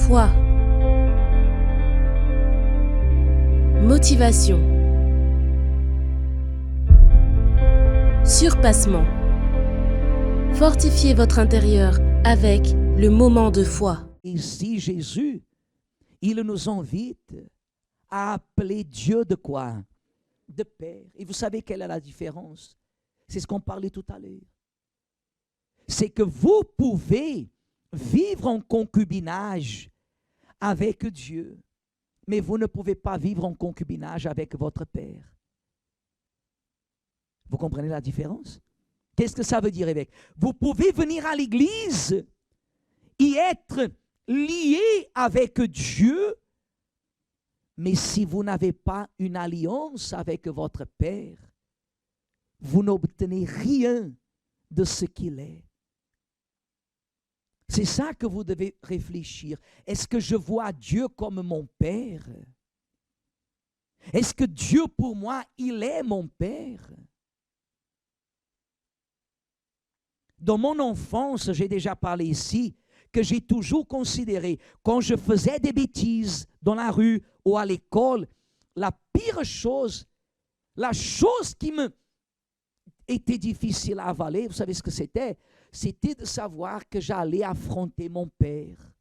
Foi. Motivation. Surpassement. Fortifiez votre intérieur avec le moment de foi. Ici, Jésus, il nous invite à appeler Dieu de quoi? De Père. Et vous savez quelle est la différence? C'est ce qu'on parlait tout à l'heure. C'est que vous pouvez vivre en concubinage avec Dieu, mais vous ne pouvez pas vivre en concubinage avec votre Père. Vous comprenez la différence? Qu'est-ce que ça veut dire, évêque? Vous pouvez venir à l'église et être lié avec Dieu, mais si vous n'avez pas une alliance avec votre Père, vous n'obtenez rien de ce qu'il est. C'est ça que vous devez réfléchir. Est-ce que je vois Dieu comme mon Père? Est-ce que Dieu pour moi, il est mon Père? Dans mon enfance, j'ai déjà parlé ici, que j'ai toujours considéré, quand je faisais des bêtises dans la rue ou à l'école, la pire chose, la chose qui me était difficile à avaler, vous savez ce que c'était? C'était de savoir que j'allais affronter mon père.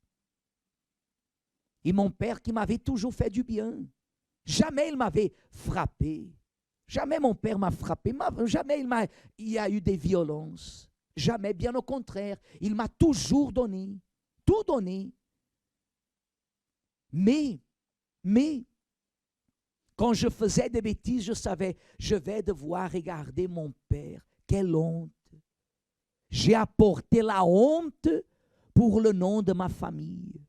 Et mon père qui m'avait toujours fait du bien. Jamais il m'avait frappé. Jamais mon père m'a frappé. Jamais il y a eu des violences. Jamais, bien au contraire. Il m'a toujours donné. Tout donné. Mais, quand je faisais des bêtises, je savais, je vais devoir regarder mon père. Quelle honte. J'ai apporté la honte pour le nom de ma famille.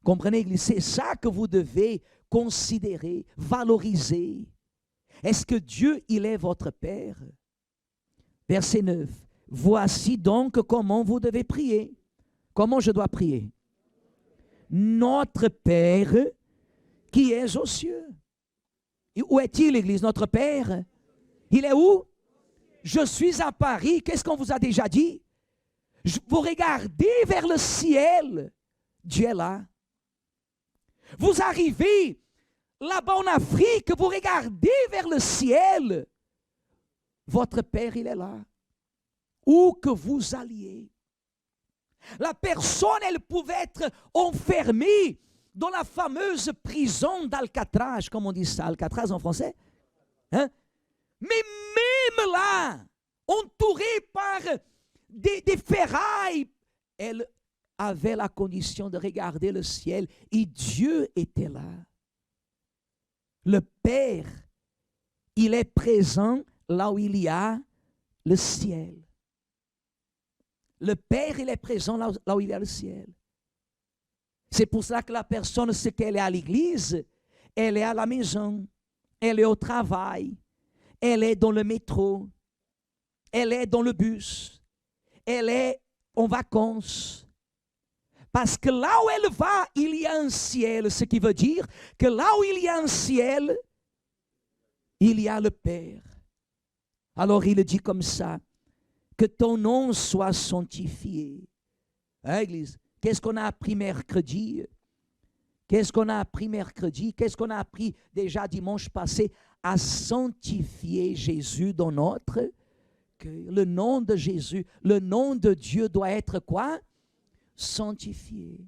Comprenez, Église? C'est ça que vous devez considérer, valoriser. Est-ce que Dieu, il est votre Père? Verset 9. Voici donc comment vous devez prier. Comment je dois prier? Notre Père qui est aux cieux. Et où est-il, l'Église? Notre Père? Il est où? Je suis à Paris. Qu'est-ce qu'on vous a déjà dit? Vous regardez vers le ciel. Dieu est là. Vous arrivez là-bas en Afrique. Vous regardez vers le ciel. Votre Père, il est là. Où que vous alliez. La personne, elle pouvait être enfermée dans la fameuse prison d'Alcatraz. Comment on dit ça, Alcatraz en français? Hein? Mais même là, entourée par des ferrailles, elle avait la condition de regarder le ciel et Dieu était là. Le Père, il est présent là où il y a le ciel. Le Père, il est présent là où il y a le ciel. C'est pour ça que la personne, ce qu'elle est à l'église, elle est à la maison, elle est au travail, elle est dans le métro, elle est dans le bus, elle est en vacances. Parce que là où elle va, il y a un ciel, ce qui veut dire que là où il y a un ciel, il y a le Père. Alors il dit comme ça, que ton nom soit sanctifié. Hein, Église? Qu'est-ce qu'on a appris mercredi? Qu'est-ce qu'on a appris mercredi? Qu'est-ce qu'on a appris déjà dimanche passé? À sanctifier Jésus dans notre cœur. Le nom de Jésus, le nom de Dieu doit être quoi? Sanctifié.